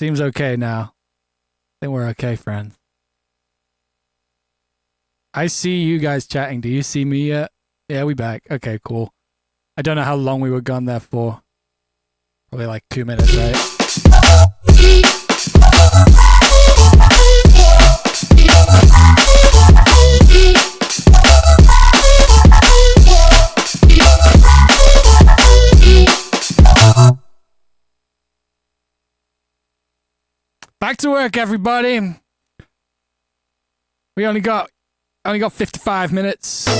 Seems okay now. I think we're okay, friends. I see you guys chatting. Do you see me yet? Yeah, we back. Okay, cool. I don't know how long we were gone there for. Probably like 2 minutes, right? Back to work, everybody. We only got 55 minutes. Am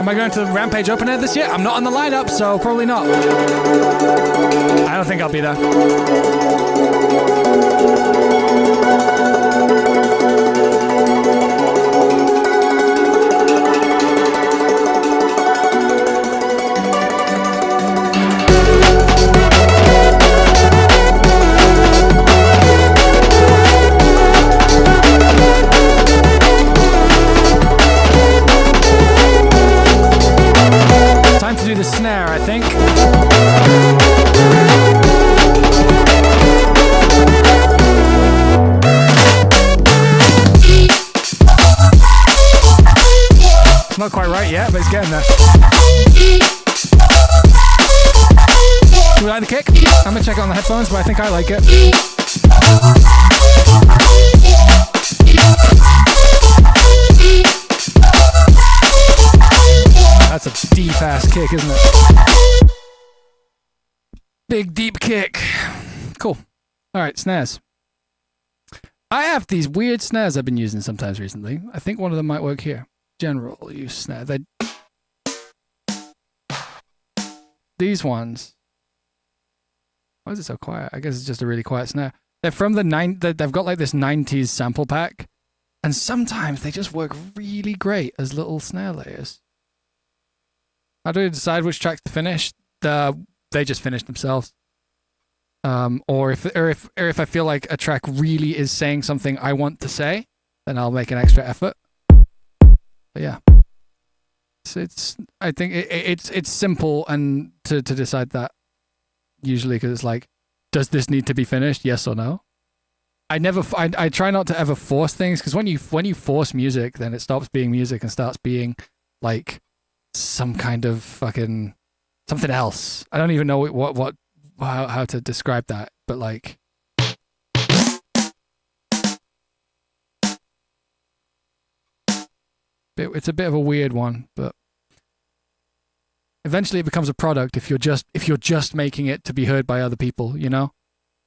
I going to the Rampage Open Air this year? I'm not on the lineup, so probably not. I don't think I'll be there. Time to do the snare, I think. It's not quite right yet, but it's getting there. Do we like the kick? I'm gonna check it on the headphones, but I think I like it. That's a deep ass kick, isn't it? Big deep kick. Cool. Alright, snares. I have these weird snares I've been using sometimes recently. I think one of them might work here. General use snare. These ones. Why is it so quiet? I guess it's just a really quiet snare. They're from they've got like this 90s sample pack. And sometimes they just work really great as little snare layers. How do I decide which tracks to finish? They just finish themselves. Or if I feel like a track really is saying something I want to say, then I'll make an extra effort. But yeah, I think it's simple and to decide that usually, because it's like, does this need to be finished? Yes or no. I try not to ever force things, because when you force music, then it stops being music and starts being like some kind of fucking something else. I don't even know how to describe that, but like it's a bit of a weird one, but eventually it becomes a product if you're just making it to be heard by other people, you know?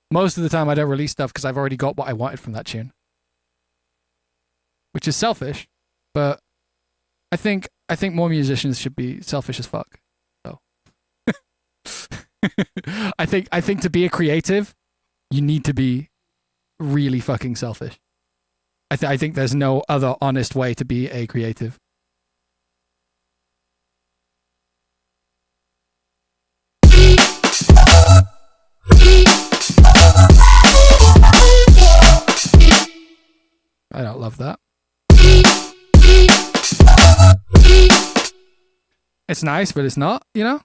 Most of the time I don't release stuff because I've already got what I wanted from that tune. Which is selfish, but I think more musicians should be selfish as fuck. So I think to be a creative, you need to be really fucking selfish. I think there's no other honest way to be a creative. I don't love that. It's nice, but it's not, you know?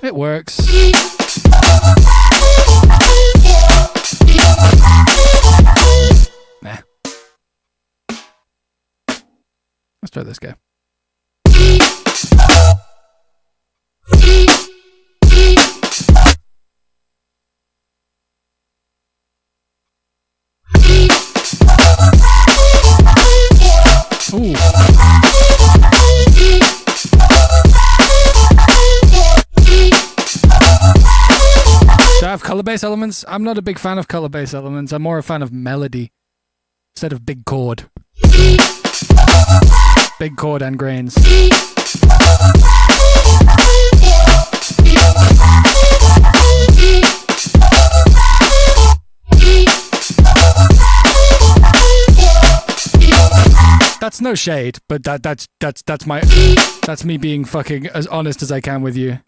It works. Nah. Let's try this guy. Ooh. Do I have color bass elements? I'm not a big fan of color bass elements. I'm more a fan of melody instead of big chord. Big chord and grains. That's no shade, but that's me being fucking as honest as I can with you.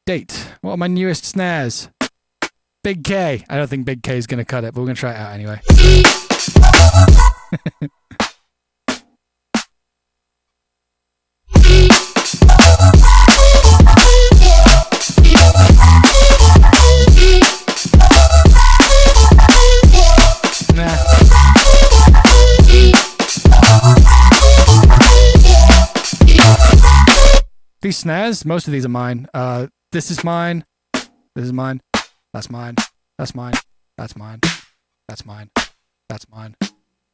Update. What are my newest snares? Big K. I don't think Big K is going to cut it, but we're going to try it out anyway. These snares, most of these are mine. This is mine. This is mine. That's mine. That's mine. That's mine. That's mine. That's mine.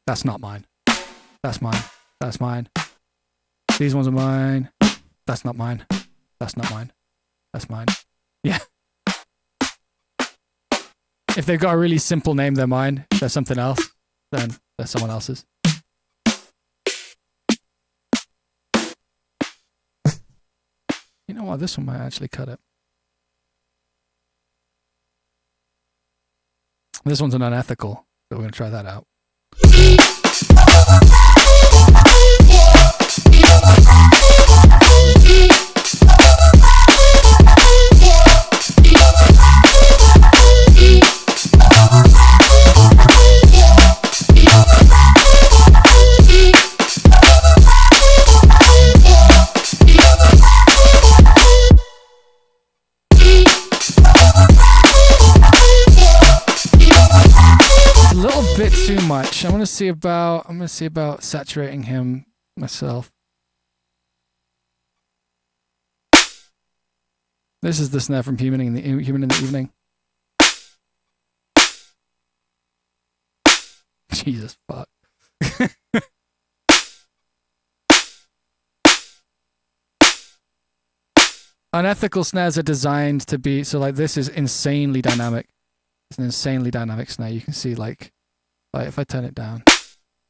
That's not mine. That's mine. That's mine. These ones are mine. That's not mine. That's not mine. That's mine. Yeah. If they've got a really simple name, they're mine. If they're something else, then they're someone else's. You know what? This one might actually cut it. This one's an unethical, so we're going to try that out. Bit too much. I'm gonna see about saturating him myself. This is the snare from Human in the Evening. Jesus fuck. Unethical snares are designed to be so like this is insanely dynamic. It's an insanely dynamic snare. You can see like if I turn it down,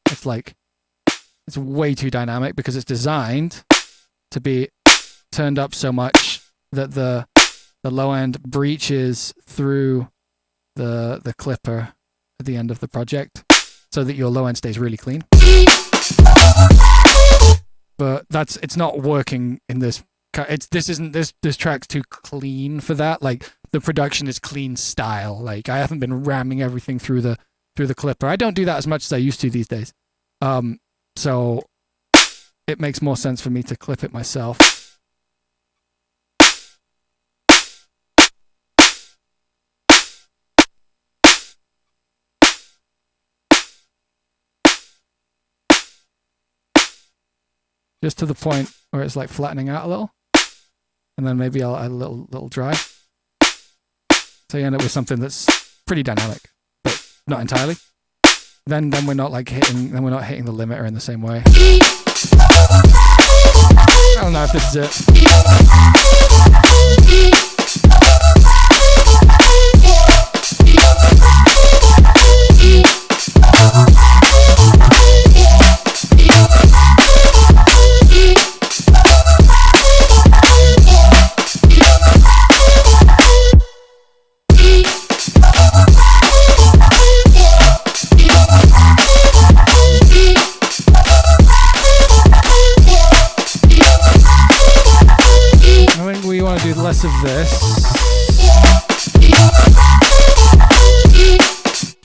it's way too dynamic because it's designed to be turned up so much that the low end breaches through the clipper at the end of the project so that your low end stays really clean. But it's not working in this. This track's too clean for that. Like the production is clean style. Like I haven't been ramming everything through the clipper. I don't do that as much as I used to these days. So it makes more sense for me to clip it myself. Just to the point where it's like flattening out a little. And then maybe I'll add a little dry. So you end up with something that's pretty dynamic. Not entirely. Then we're not hitting the limiter in the same way. I don't know if this is it. Less of this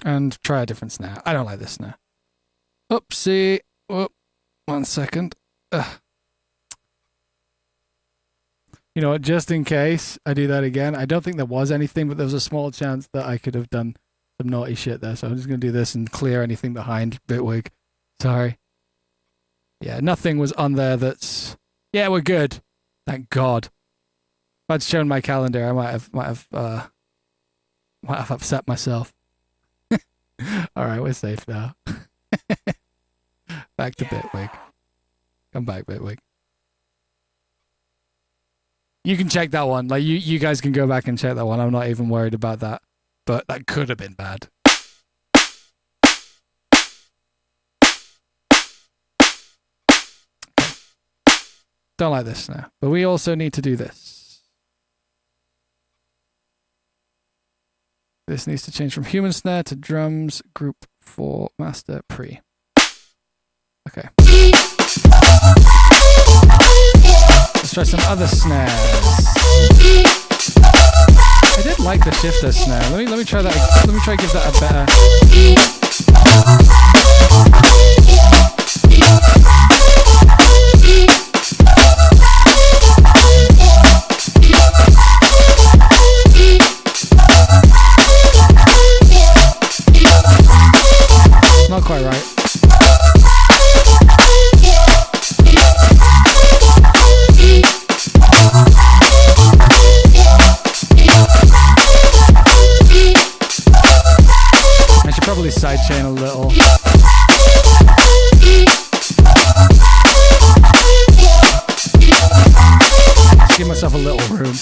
and try a different snare. I don't like this snare. Oopsie. Whoop. 1 second. Ugh. You know what, just in case I do that again, I don't think there was anything, but there was a small chance that I could have done some naughty shit there, so I'm just going to do this and clear anything behind Bitwig. Sorry. Yeah, nothing was on there that's... Yeah, we're good. Thank God. If I'd shown my calendar, I might have upset myself. All right, we're safe now. Back to Bitwig. Come back, Bitwig. You can check that one. Like you guys can go back and check that one. I'm not even worried about that. But that could have been bad. Don't like this now. But we also need to do this. This needs to change from human snare to drums group 4 master pre. Okay. Let's try some other snares. like the shifter snare. Let me try that. Let me try give that a better. Not quite right. I should probably sidechain a little. Just give myself a little room.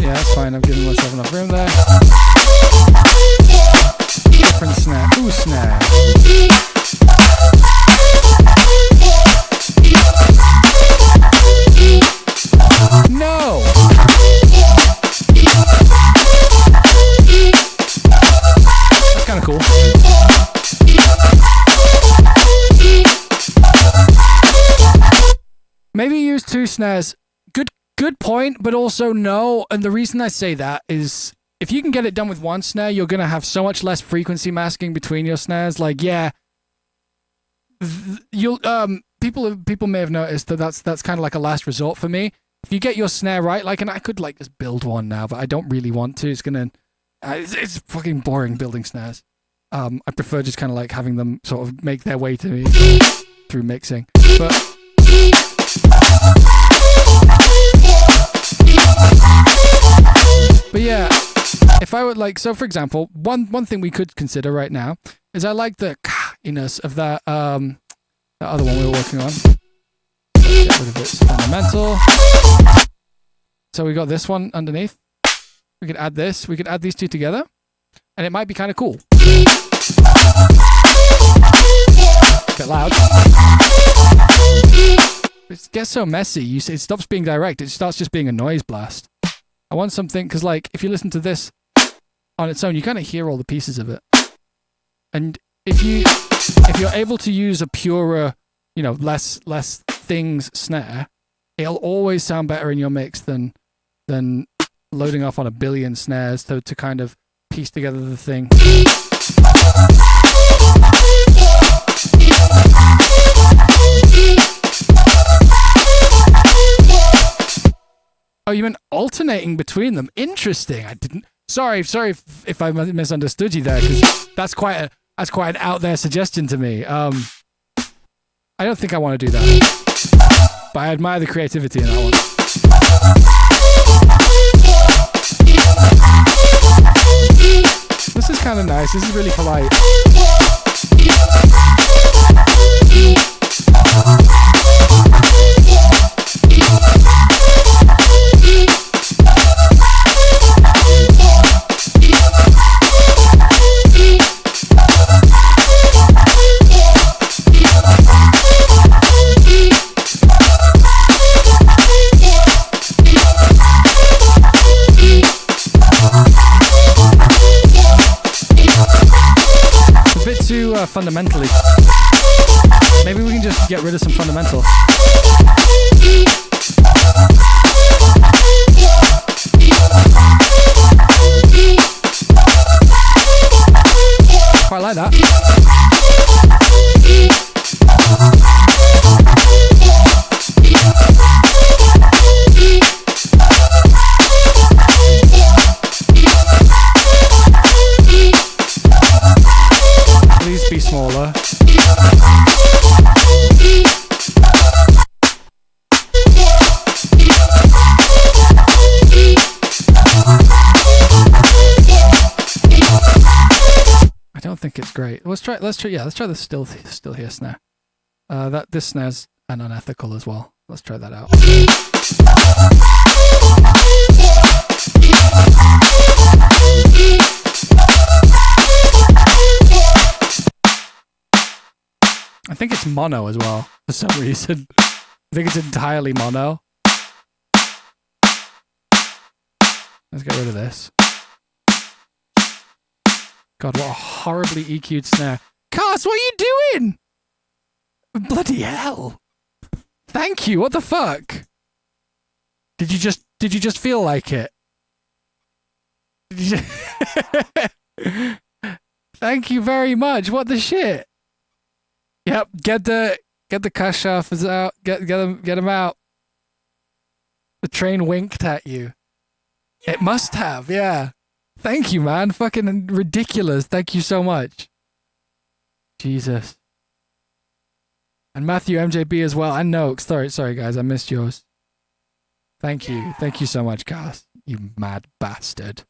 Yeah, that's fine. I'm giving myself enough room there. Different snare. Ooh, snare. No! That's kind of cool. Maybe use 2 snares. Good point, but also no. And the reason I say that is if you can get it done with 1 snare, you're going to have so much less frequency masking between your snares. Like, yeah, you'll people may have noticed that that's kind of like a last resort for me. If you get your snare right, like, and I could like just build one now, but I don't really want to. It's gonna, it's fucking boring building snares. I prefer just kind of like having them sort of make their way to me through mixing. But yeah, if I would like, so for example, one thing we could consider right now is I like the ka-iness of that other one we were working on. Get rid of its fundamental. So we got this one underneath. We could add this. We could add these two together, and it might be kind of cool. A bit loud. It gets so messy. It stops being direct. It starts just being a noise blast. I want something, because like if you listen to this on its own, you kind of hear all the pieces of it. And if you're able to use a purer, you know, less things snare, it'll always sound better in your mix than loading off on a billion snares to kind of piece together the thing. Oh, you meant alternating between them? Interesting. I didn't. Sorry if I misunderstood you there, because that's quite an out there suggestion to me. I don't think I want to do that, but I admire the creativity in that one. This is kind of nice. This is really polite. Fundamentally. Maybe we can just get rid of some fundamental. Quite like that. Please be smaller. I don't think it's great. Let's try the still here snare. This snare's an unethical as well. Let's try that out. I think it's mono as well, for some reason. I think it's entirely mono. Let's get rid of this. God, what a horribly EQ'd snare. Cars, what are you doing? Bloody hell. Thank you. What the fuck? Did you just feel like it? Thank you very much. What the shit? Yep, get the Kashafs out. Get them out. The train winked at you. It must have, yeah. Thank you, man. Fucking ridiculous. Thank you so much. Jesus. And Matthew MJB as well. And Noakes. Sorry guys, I missed yours. Thank you. Thank you so much, Gas. You mad bastard.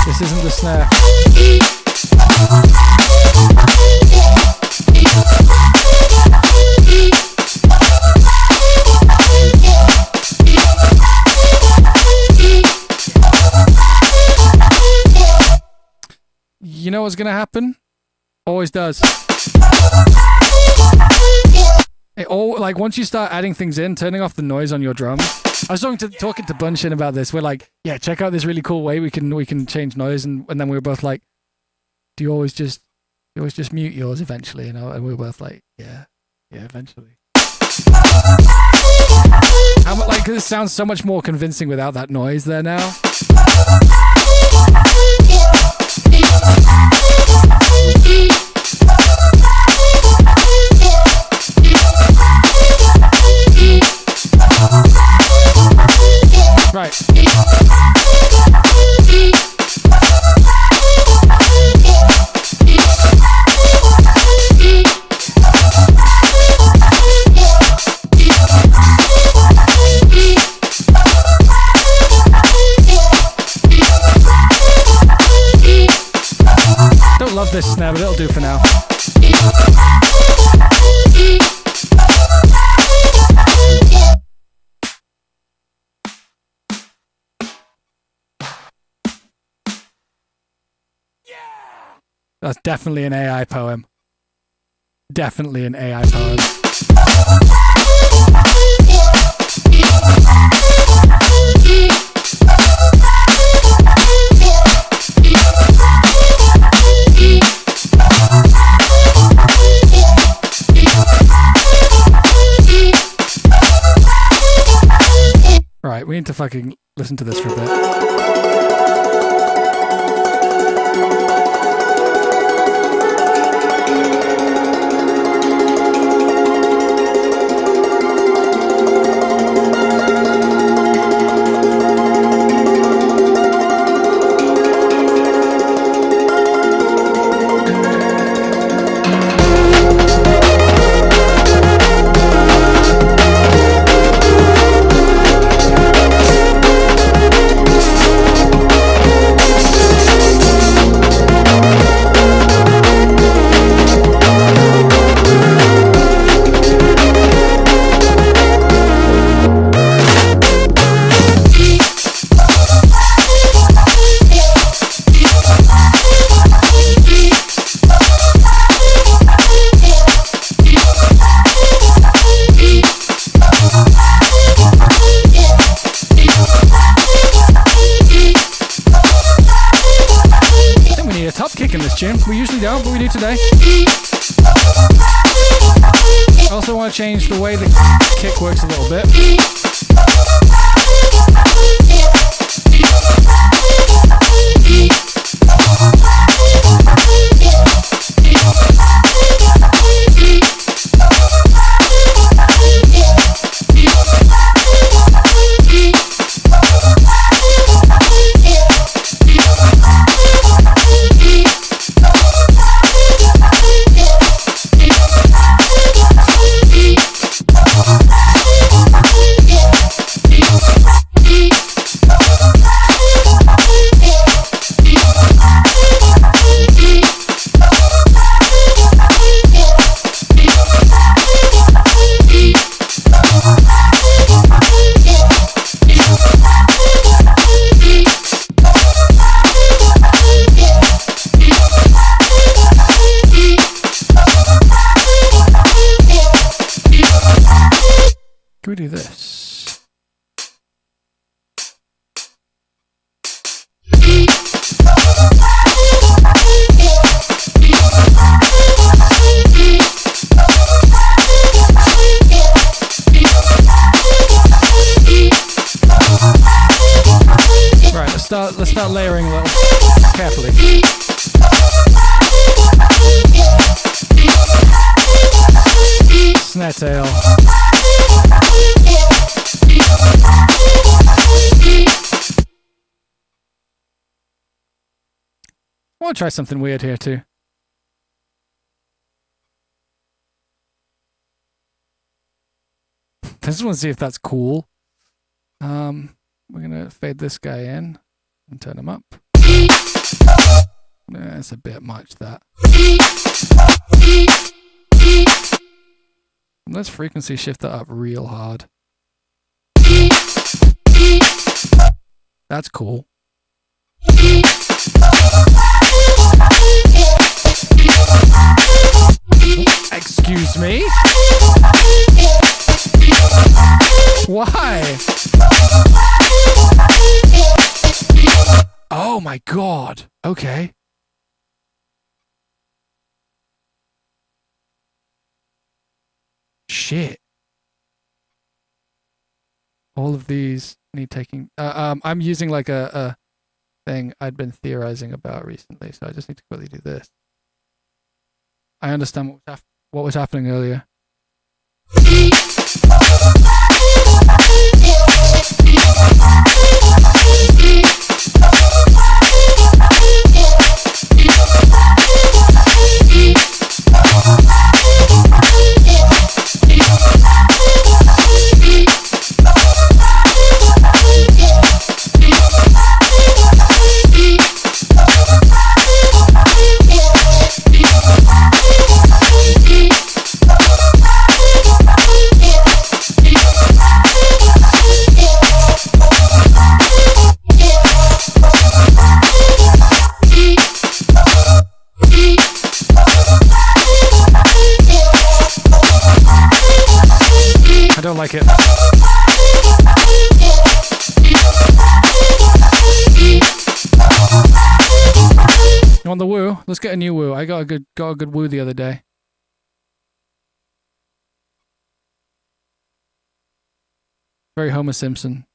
This isn't the snare. You know what's gonna happen? Always does. It all, like, once you start adding things in, turning off the noise on your drums. I was talking to Bunshin about this. We're like, yeah, check out this really cool way we can change noise, and then we were both like, do you always just mute yours eventually? You know, and we were both like, yeah, eventually. Like, this sounds so much more convincing without that noise there now. Right. Don't love this snare, but it'll do for now. That's definitely an AI poem. Definitely an AI poem. Right, we need to fucking listen to this for a bit. We usually don't, but we do today. I also want to change the way the kick works a little bit. start layering a little carefully. Snare tail. I want to try something weird here too. I just want to see if that's cool. We're gonna fade this guy in and turn him up. That's a bit much, that. Let's frequency shift that up real hard. That's cool. Excuse me? Why? Oh my god. Okay. Shit. All of these need taking. I'm using like a thing I'd been theorizing about recently, so I just need to quickly do this. I understand what was happening earlier. I don't like it. You want the woo? Let's get a new woo. I got a good woo the other day. Very Homer Simpson.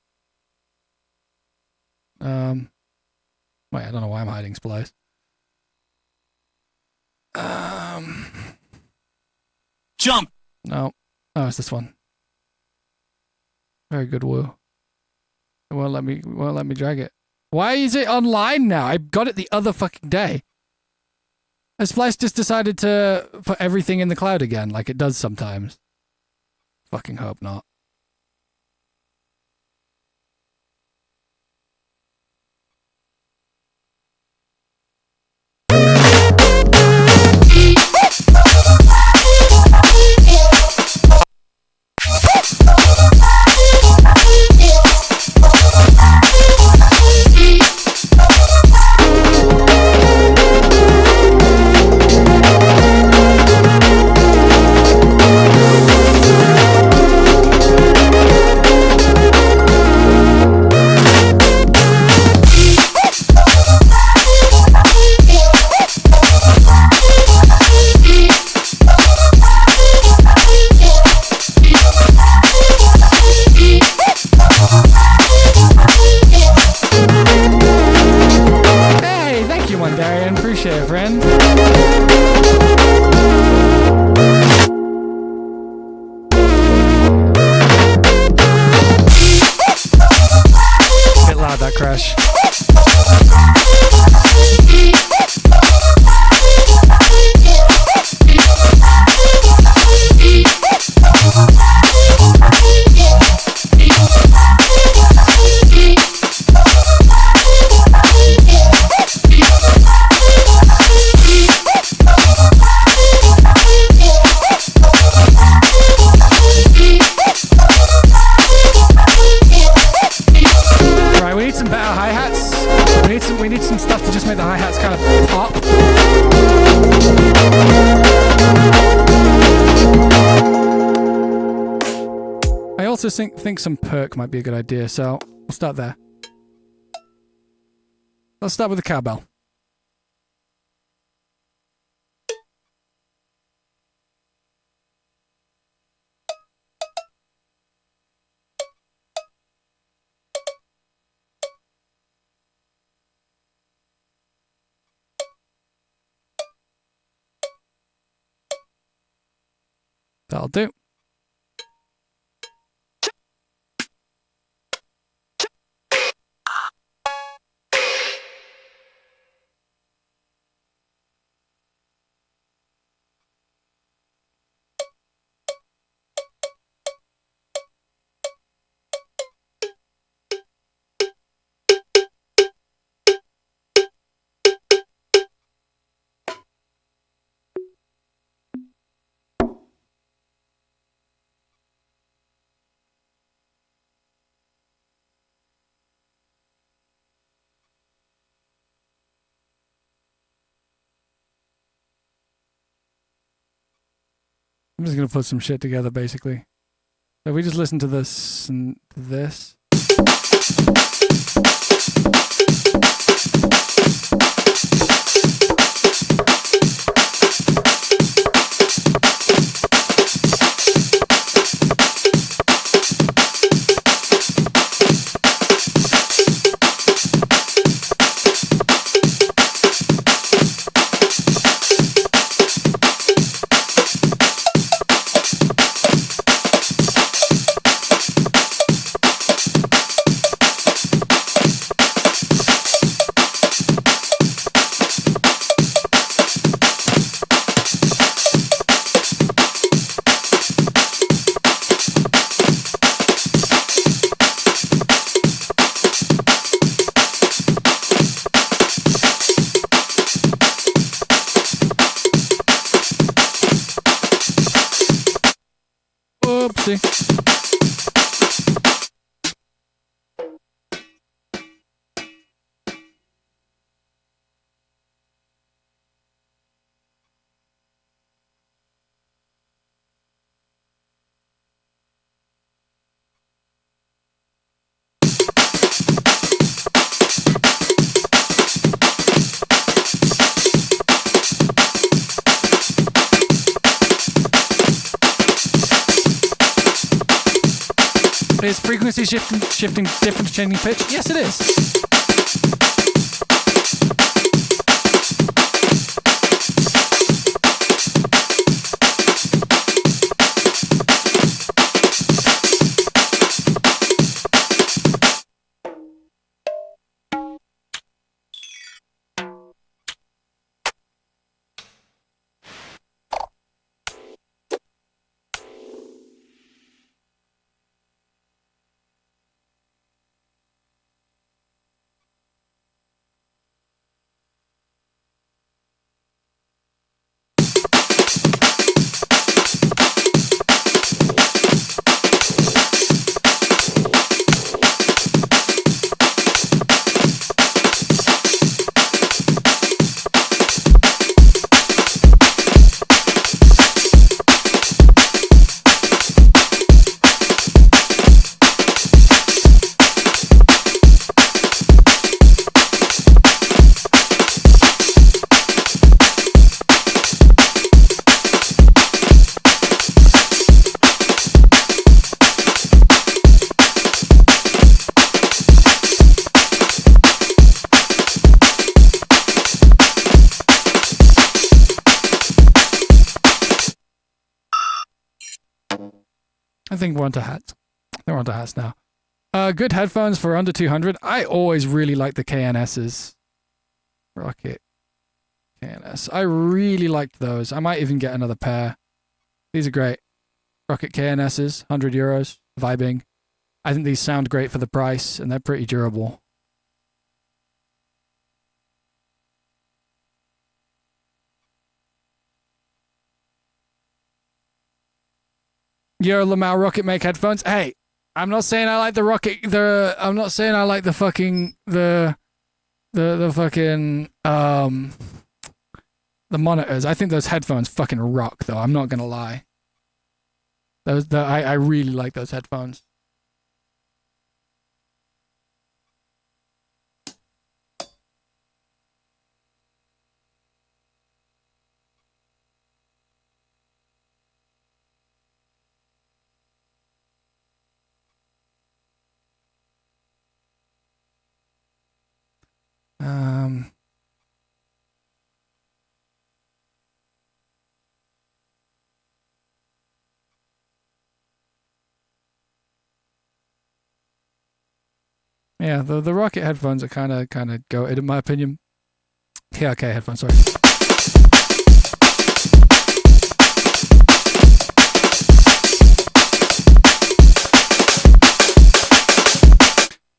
Wait, I don't know why I'm hiding Splice. Jump. No. Oh, it's this one. Very good woo. It won't let me drag it. Why is it online now? I got it the other fucking day. Has Splice just decided to put everything in the cloud again, like it does sometimes? Fucking hope not. Appreciate it, friend. Bit loud, that crash. We need some stuff to just make the hi-hats kind of pop. I also think some perk might be a good idea, so we'll start there. Let's start with the cowbell. That'll do. I'm just gonna put some shit together, basically. So we just listen to this and this. Oopsie. Is frequency shifting different to changing pitch? Yes, it is. I think we're onto hats. They're onto hats now. Good headphones for under 200. I always really like the KNSs. Rocket KNS. I really liked those. I might even get another pair. These are great. Rocket KNSs, 100 euros, vibing. I think these sound great for the price, and they're pretty durable. Yo, Lamau Rocket make headphones. Hey, I'm not saying I like the Rocket. I'm not saying I like the fucking the fucking the monitors. I think those headphones fucking rock, though. I'm not gonna lie. I really like those headphones. Yeah, the Rocket headphones are kind of goated in my opinion. Yeah, okay, headphones, sorry.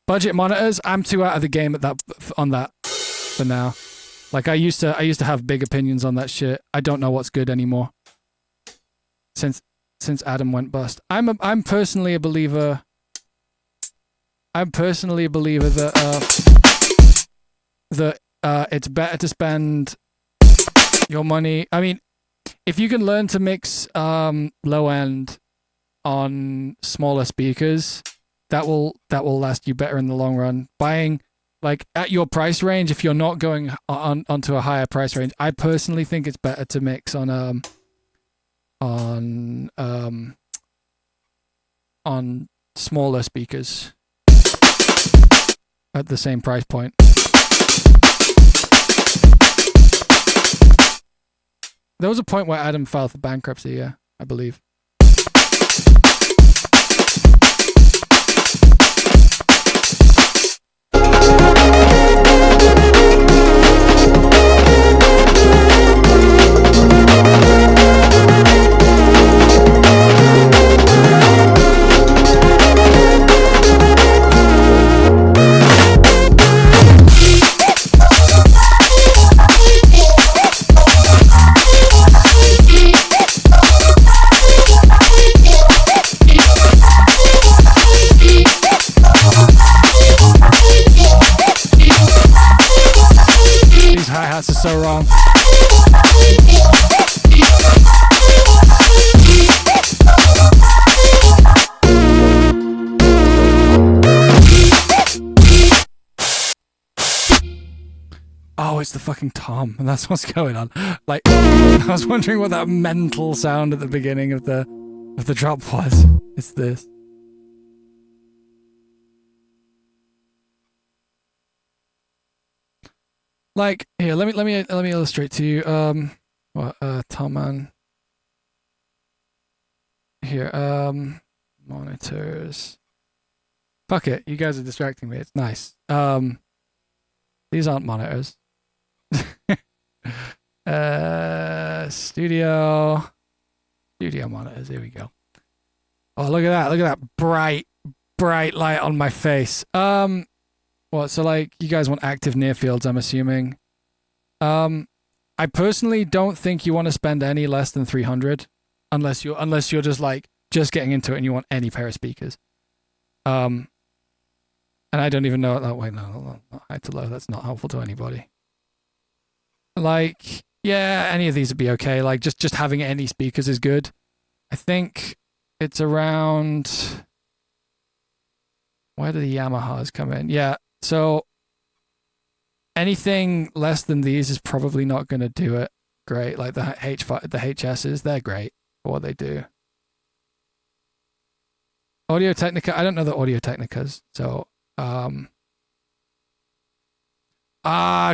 Budget monitors, I'm too out of the game on that for now. Like I used to have big opinions on that shit. I don't know what's good anymore. Since Adam went bust. I'm personally a believer that it's better to spend your money. I mean, if you can learn to mix low end on smaller speakers, that will last you better in the long run. Buying like at your price range, if you're not going onto a higher price range, I personally think it's better to mix on smaller speakers at the same price point. There was a point where Adam filed for bankruptcy, yeah, I believe. Hi-hats are so wrong. Oh, it's the fucking tom, and that's what's going on. Like, I was wondering what that mental sound at the beginning of the drop was. It's this. Like, here, let me illustrate to you. Tom man. Here, monitors. Fuck it, you guys are distracting me. It's nice. These aren't monitors. Studio monitors. Here we go. Oh, look at that! Look at that bright light on my face. What? So like, you guys want active near fields? I'm assuming. I personally don't think you want to spend any less than 300, unless you're just getting into it and you want any pair of speakers. And I don't even know. Oh, wait, no, not high to low. That's not helpful to anybody. Like, yeah, any of these would be okay. Like, just having any speakers is good. I think it's around. Where do the Yamahas come in? Yeah, so anything less than these is probably not going to do it great. Like the HSs, they're great for what they do. Audio-Technica, I don't know the Audio-Technicas, so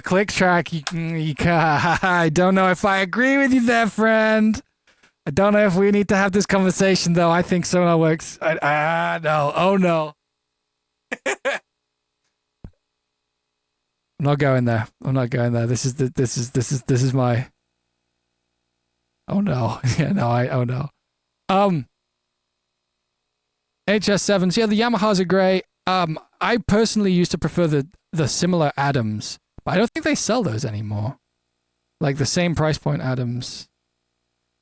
click track. I don't know if I agree with you there, friend. I don't know if we need to have this conversation though. I think Sonar works. No. Oh no. I'm not going there. This is my. Oh no. Yeah, no. Oh no. HS7s. Yeah, the Yamahas are great. I personally used to prefer the similar Adams, but I don't think they sell those anymore. Like the same price point Adams.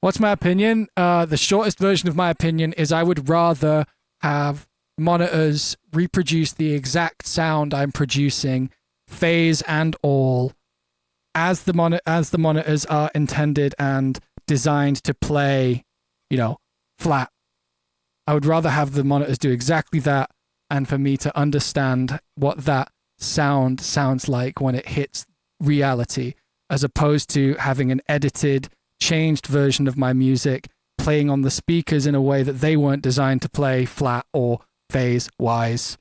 What's my opinion? The shortest version of my opinion is I would rather have monitors reproduce the exact sound I'm producing, phase and all, as the monitors are intended and designed to play, flat. I would rather have the monitors do exactly that, and for me to understand what that sound sounds like when it hits reality, as opposed to having an edited, changed version of my music playing on the speakers in a way that they weren't designed to play flat or phase wise.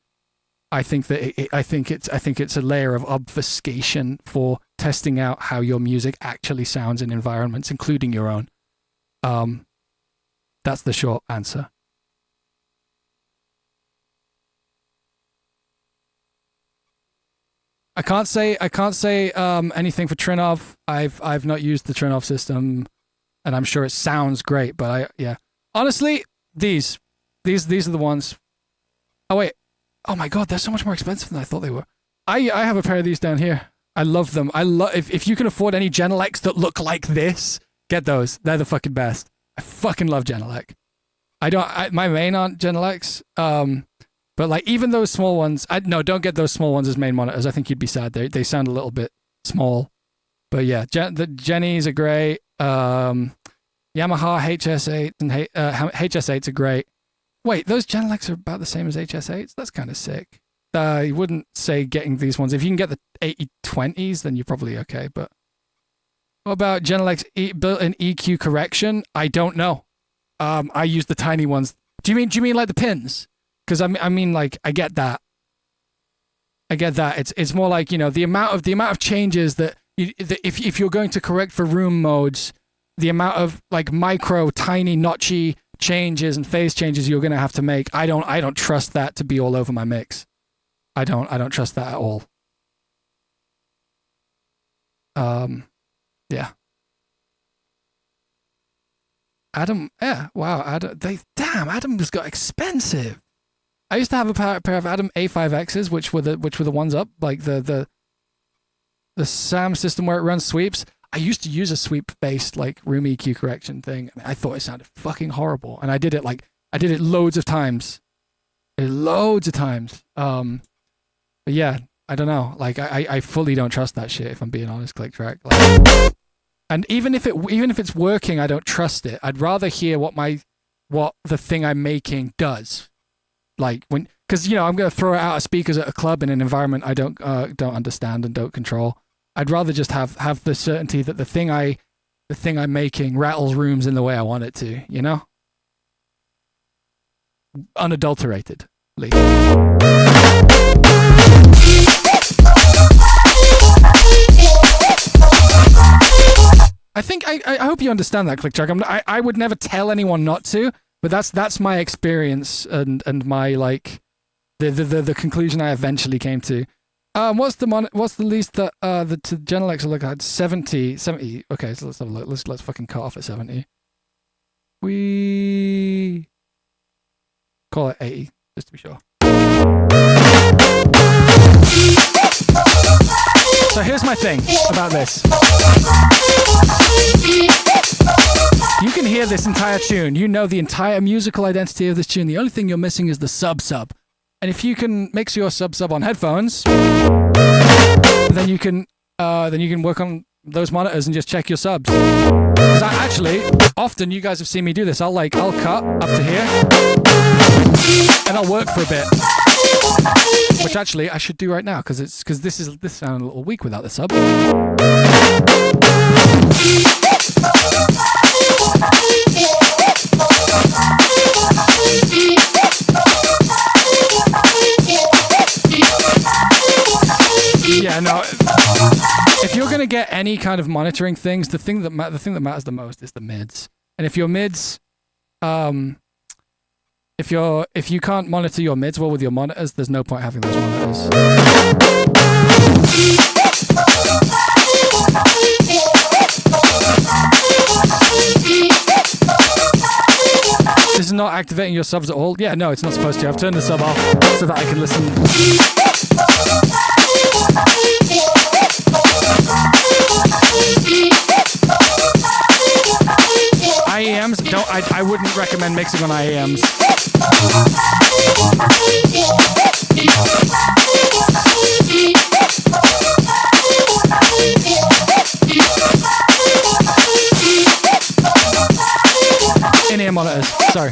I think it's a layer of obfuscation for testing out how your music actually sounds in environments, including your own. That's the short answer. I can't say anything for Trinnov. I've not used the Trinnov system, and I'm sure it sounds great. But honestly, these are the ones. Oh wait, oh my god, they're so much more expensive than I thought they were. I have a pair of these down here. I love them. If you can afford any Genelecs that look like this, get those. They're the fucking best. I fucking love Genelec. My main aren't Genelecs. But like even those small ones, don't get those small ones as main monitors. I think you'd be sad. They sound a little bit small. But yeah, the Jennies are great. Yamaha HS8 and HS8s are great. Wait, those Genelecs are about the same as HS8s? That's kind of sick. You wouldn't say getting these ones. If you can get the 8020s, then you're probably okay. But what about Genelec's built-in EQ correction? I don't know. I use the tiny ones. Do you mean like the pins? Because I mean, like, I get that. It's more like, the amount of changes that if you're going to correct for room modes, the amount of like micro, tiny, notchy changes and phase changes you're going to have to make. I don't trust that to be all over my mix. I don't trust that at all. Yeah. Adam, wow, Adam's got expensive. I used to have a pair of Adam A5Xs, which were the ones up, like the SAM system where it runs sweeps. I used to use a sweep-based like room EQ correction thing. I thought it sounded fucking horrible, and I did it loads of times. But yeah, I don't know. Like I fully don't trust that shit if I'm being honest. ClickTrack. Like, and even if it's working, I don't trust it. I'd rather hear what the thing I'm making does. Like because I'm gonna throw it out of speakers at a club in an environment I don't understand and don't control. I'd rather just have the certainty that the thing I'm making rattles rooms in the way I want it to. Unadulteratedly. I think I hope you understand that, ClickTrack. I would never tell anyone not to, but that's my experience and my like the conclusion I eventually came to. What's the least that the Genelecs will look at? 70. Okay, so let's have a look. Let's fucking cut off at 70. We call it 80 just to be sure. So here's my thing about this. You can hear this entire tune. You know the entire musical identity of this tune. The only thing you're missing is the sub. And if you can mix your sub on headphones, then you can work on those monitors and just check your subs. Because actually, often you guys have seen me do this. I'll cut up to here, and I'll work for a bit. Which actually I should do right now because this sounded a little weak without the sub. Yeah, no. If you're gonna get any kind of monitoring things, the thing that matters the most is the mids. And if your mids, if you can't monitor your mids well with your monitors, there's no point having those monitors. This is not activating your subs at all. Yeah, no, it's not supposed to. I've turned the sub off so that I can listen. IEMs, I wouldn't recommend mixing on IEMs. In-ear monitors, sorry.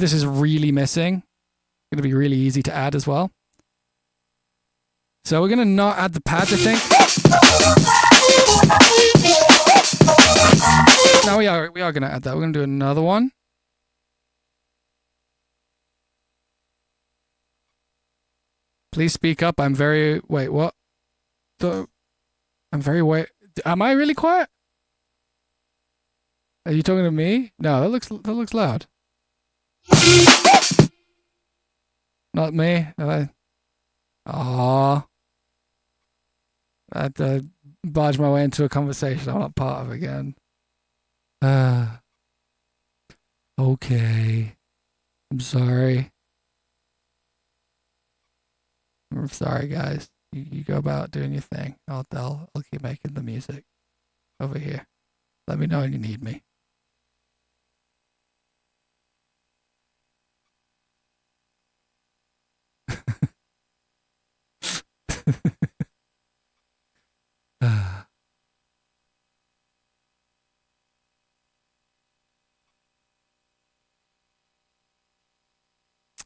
this is really missing. It's going to be really easy to add as well. So we're going to not add the pads, I think. No, we are going to add that. We're going to do another one. Please speak up. I'm very... Wait, what? So, I'm very... Wait. Am I really quiet? Are you talking to me? No, that looks loud. Not me. Aww. I had to barge my way into a conversation I'm not part of again. Okay. I'm sorry. I'm sorry, guys. You go about doing your thing. I'll keep making the music over here. Let me know when you need me.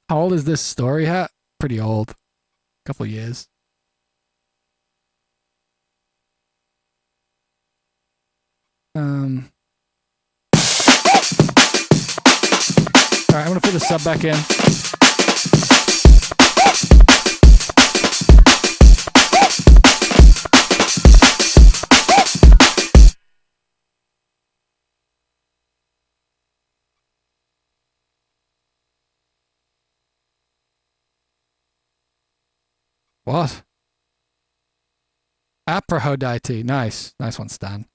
How old is this story hat? Pretty old. Couple years. Alright, I'm gonna put the sub back in. What? Aphrodite. Nice. Nice one, Stan.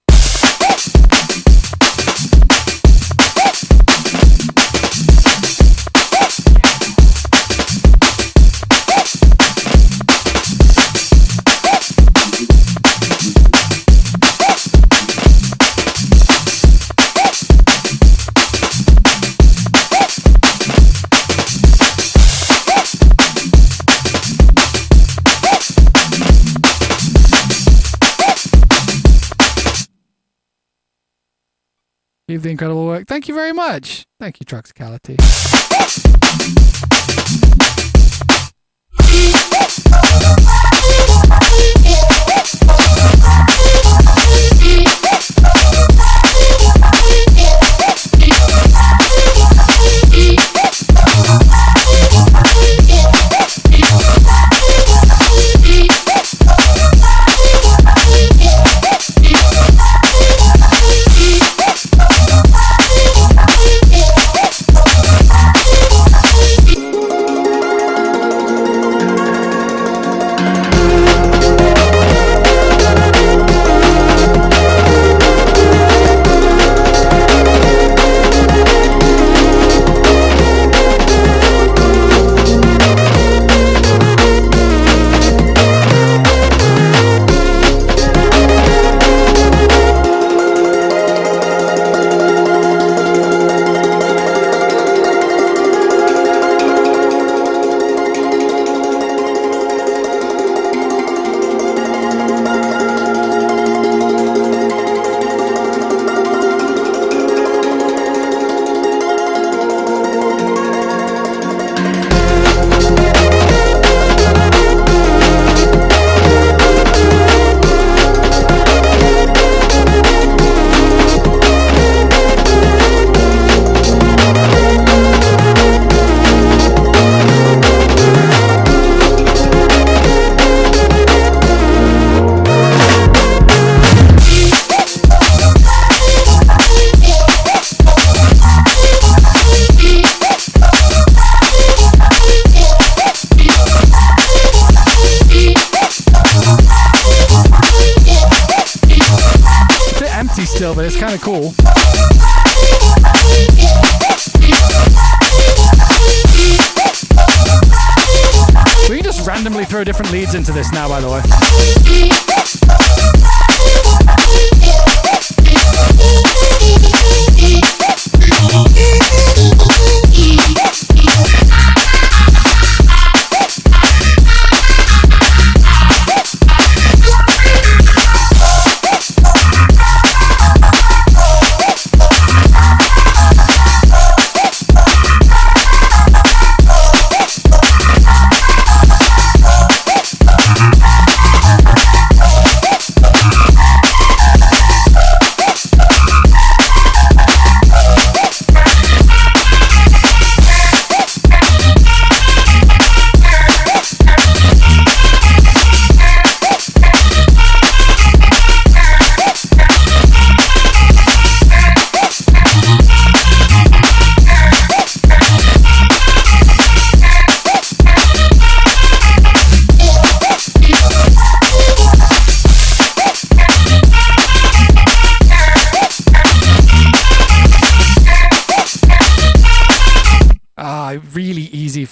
Keep the incredible work. Thank you very much. Thank you, Truxicality. Still, but it's kind of cool. We can just randomly throw different leads into this now, by the way.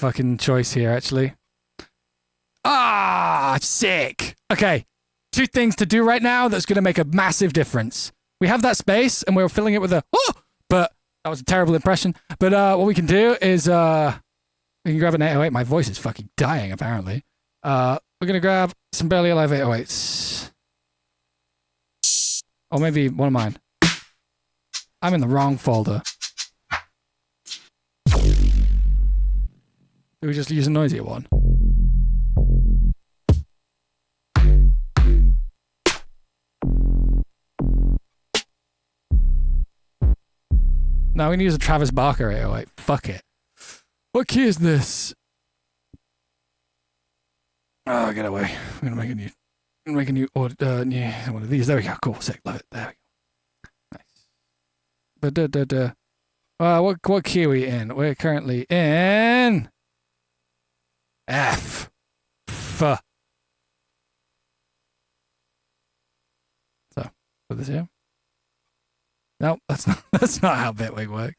fucking choice here, actually. Ah, sick. Okay, 2 things to do right now that's going to make a massive difference. We have that space, and we're filling it with a... Oh! But that was a terrible impression. But what we can do is... we can grab an 808. My voice is fucking dying, apparently. We're going to grab some Barely Alive 808s. Or maybe one of mine. I'm in the wrong folder. Do we just use a noisier one? No, we're going to use a Travis Barker 808. Fuck it. What key is this? Oh, get away. I'm going to make a new... I'm going to make a new one of these. There we go. Cool. Sick. Love it. There we go. Nice. What key are we in? We're currently in... F. So, put this here. No, that's not how Bitwig works.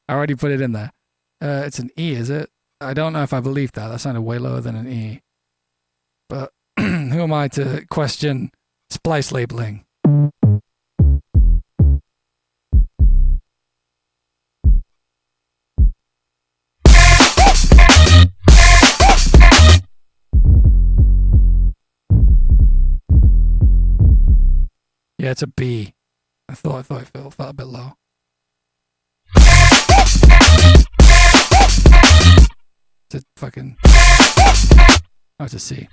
I already put it in there. It's an E, is it? I don't know if I believe that. That sounded way lower than an E. But who am I to question splice labeling? Yeah, it's a B. I thought it felt a bit low. It's a fucking... Oh, it's a C.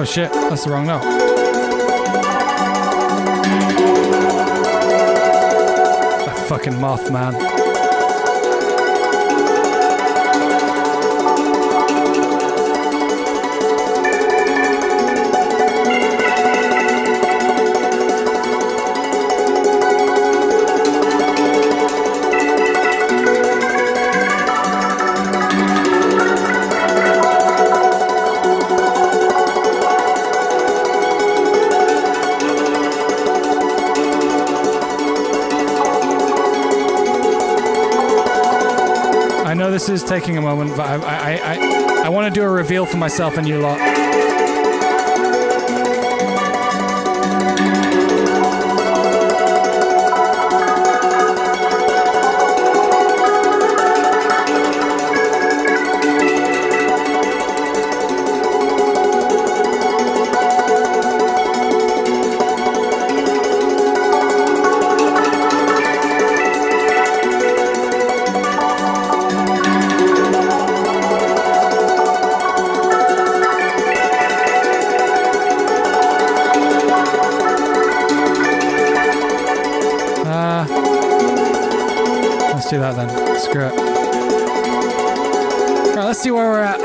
Shit, that's the wrong note. That fucking Mothman. know this is taking a moment, but I want to do a reveal for myself and you lot. do that then. Screw it. Right, let's see where we're at.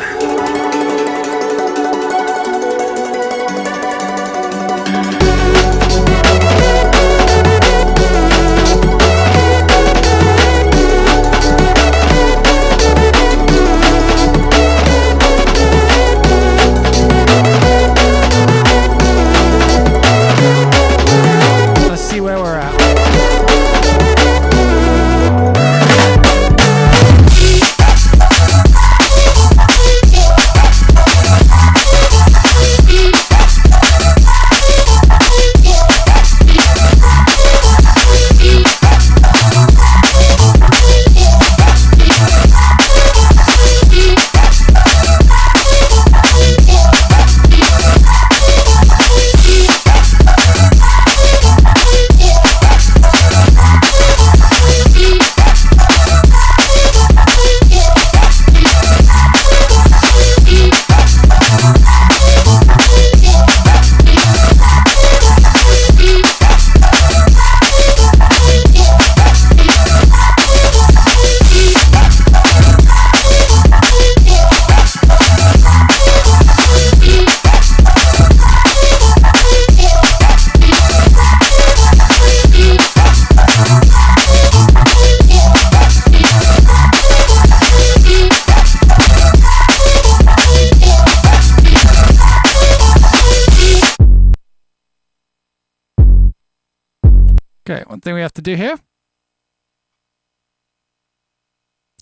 Okay, one thing we have to do here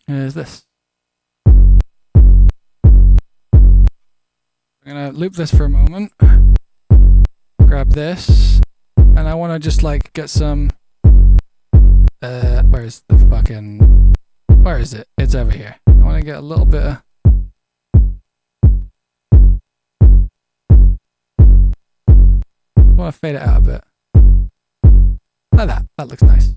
is this. I'm gonna loop this for a moment, grab this, and I wanna just like get some, where's the fucking, where is it? It's over here. I wanna get a little bit of, I wanna fade it out a bit. Like that. That looks nice.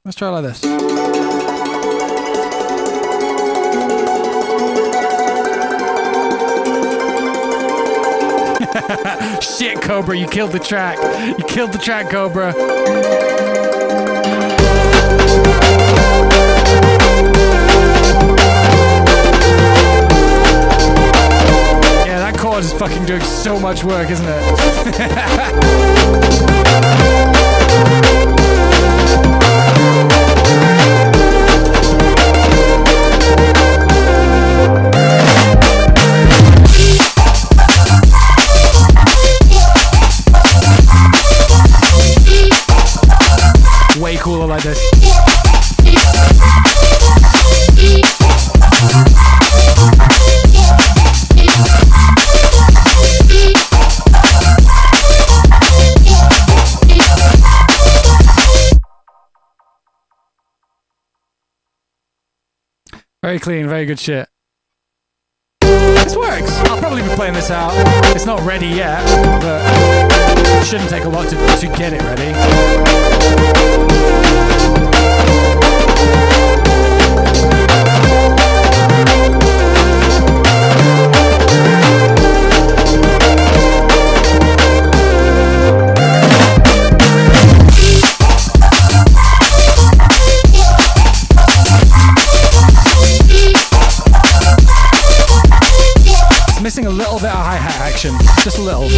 Let's try like this. Shit, Cobra, you killed the track. You killed the track, Cobra. Yeah, that chord is fucking doing so much work, isn't it? Very clean, very good shit. This works. I'll probably be playing this out. It's not ready yet, but it shouldn't take a lot to get it ready. Missing a little bit of hi-hat action, just a little.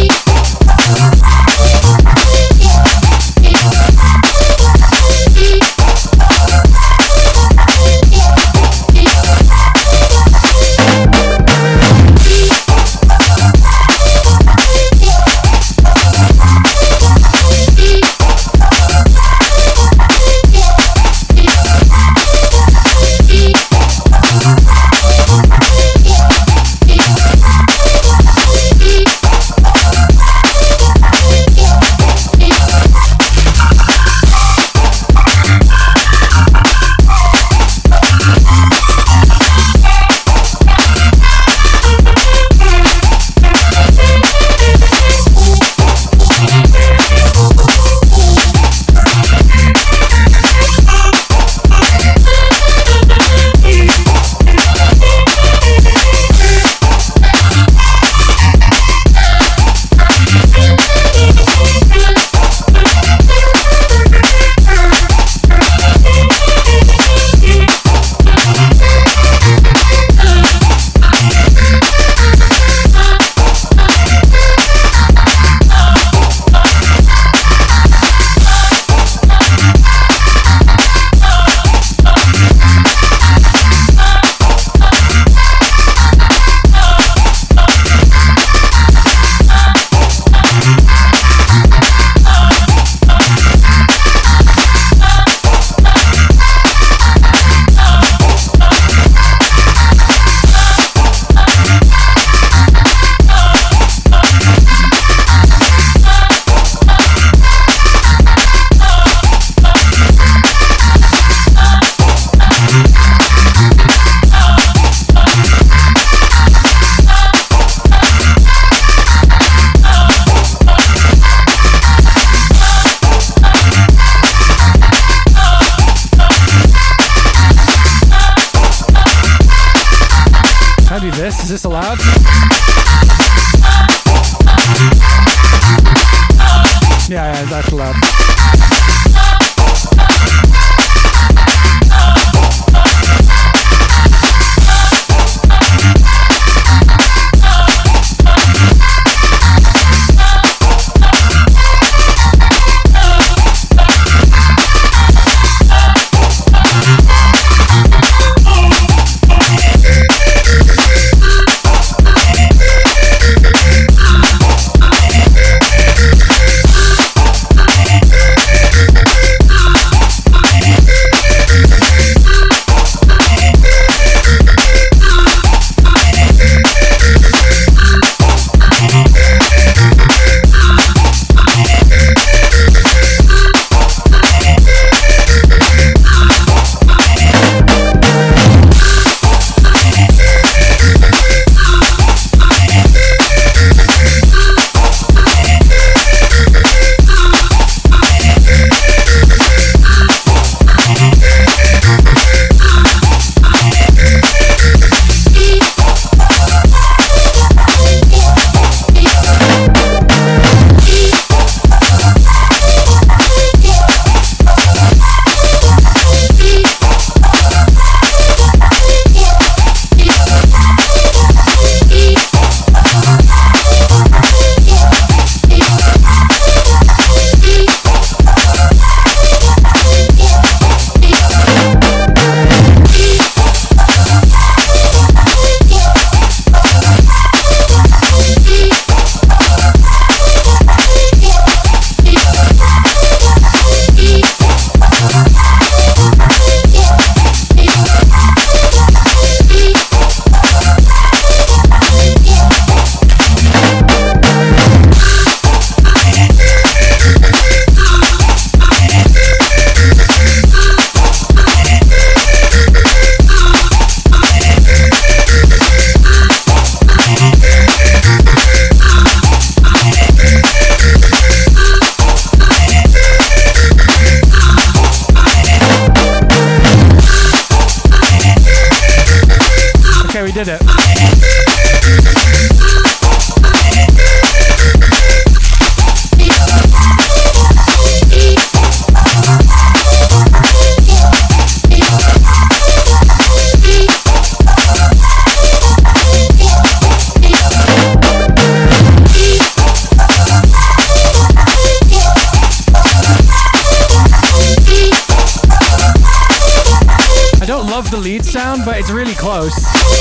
one, but it's really close.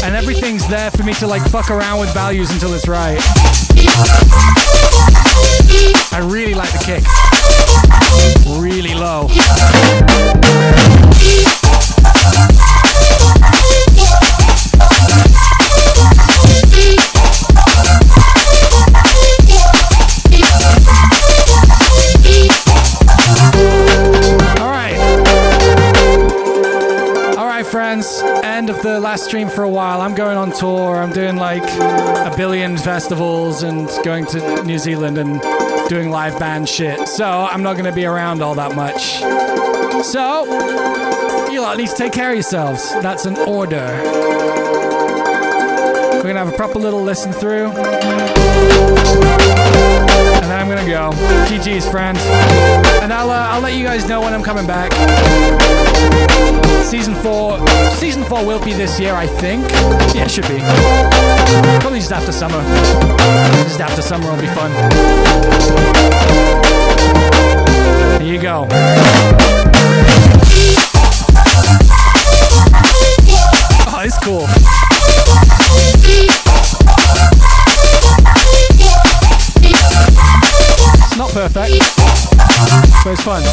And everything's there for me to like fuck around with values until it's right. I really like the kick. Really low. Friends, end of the last stream for a while. I'm going on tour. I'm doing like a billion festivals and going to New Zealand and doing live band shit. So I'm not going to be around all that much. So you'll at least take care of yourselves. That's an order. We're going to have a proper little listen through. And then I'm going to go. GG's, friends. And I'll let you guys know when I'm coming back. Season 4 will be this year, I think. Yeah, it should be. Probably just after summer. Just after summer will be fun. Here you go. Oh, it's cool. It's not perfect, but it's fun.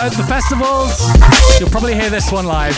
At the festivals, you'll probably hear this one live.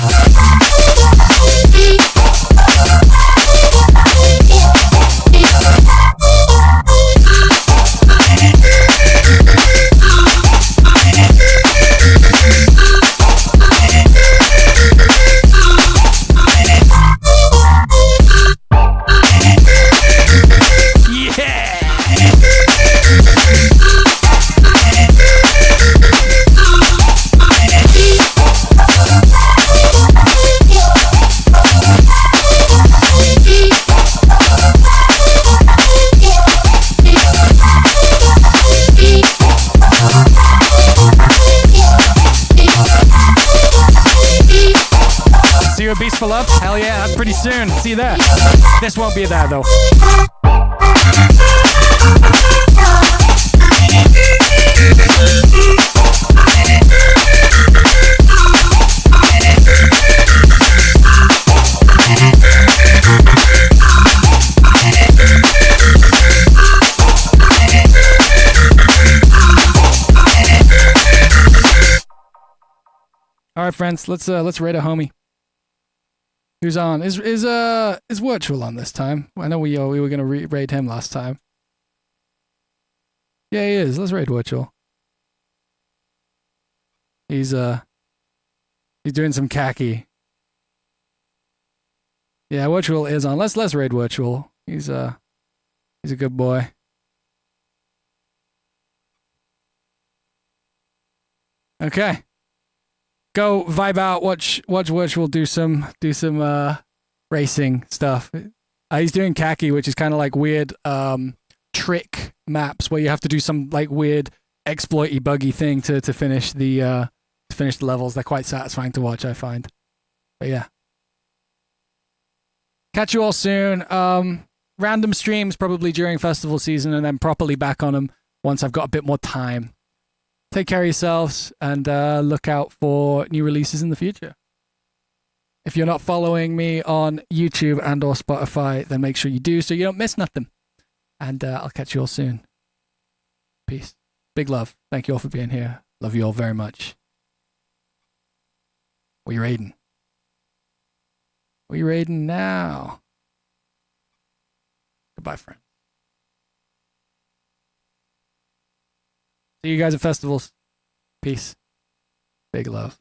Beast for Love? Hell yeah, that's pretty soon. See you there. This won't be there though. All right, friends, let's raid a homie. Who's on? Is Virtual on this time? I know we were gonna raid him last time. Yeah, he is. Let's raid Virtual. He's doing some khaki. Yeah, Virtual is on. Let's raid Virtual. He's a good boy. Okay. Go vibe out, watch Virtual do some racing stuff. He's doing khaki, which is kind of like weird trick maps where you have to do some like weird exploity buggy thing to finish the levels. They're quite satisfying to watch, I find. But yeah. Catch you all soon. Random streams probably during festival season and then properly back on them once I've got a bit more time. Take care of yourselves and look out for new releases in the future. If you're not following me on YouTube and or Spotify, then make sure you do so you don't miss nothing. And I'll catch you all soon. Peace. Big love. Thank you all for being here. Love you all very much. We raiding. We raiding now. Goodbye, friend. See you guys at festivals. Peace. Big love.